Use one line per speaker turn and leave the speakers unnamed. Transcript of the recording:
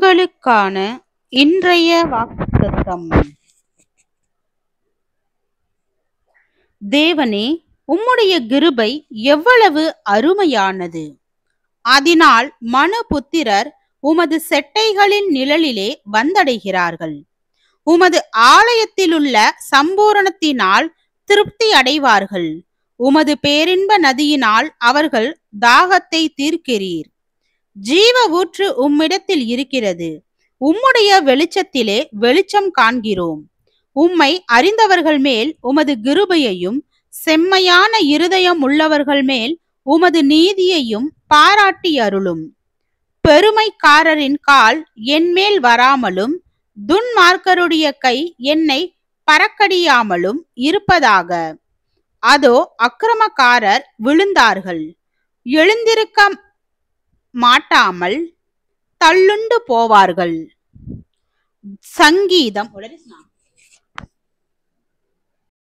உங்களுக்கான இன்றைய வாக்குத்தத்தம். தேவனே, உம்முடைய கிருபை எவ்வளவு அருமையானது! அதனால் மனுபுத்திரர் உமது செட்டைகளின் நிழலிலே வந்தடைகிறார்கள். உமது ஆலயத்திலுள்ள சம்பூரணத்தினால் திருப்தி அடைவார்கள். உமது பேரின்ப நதியினால் அவர்கள் தாகத்தை தீர்க்கிறீர். ஜீவ ஊற்று உம்மிடத்தில் இருக்கிறது. உம்முடைய வெளிச்சத்திலே வெளிச்சம் காண்கிறோம். உம்மை அறிந்தவர்கள் மேல் உமது கிருபையையும், செம்மையான இருதயம் உள்ளவர்கள் மேல் உமது நீதியையும் பாராட்டி அருளும். பெருமைக்காரரின் கால் என்மேல் வராமலும், துன்மார்க்கருடைய கை என்னை பறக்கடியாமலும் இருப்பதாக. அதோ, அக்கிரமக்காரர் விழுந்தார்கள், எழுந்திருக்க மாட்டாமல் தள்ளுண்டு போவார்கள். சங்கீதம்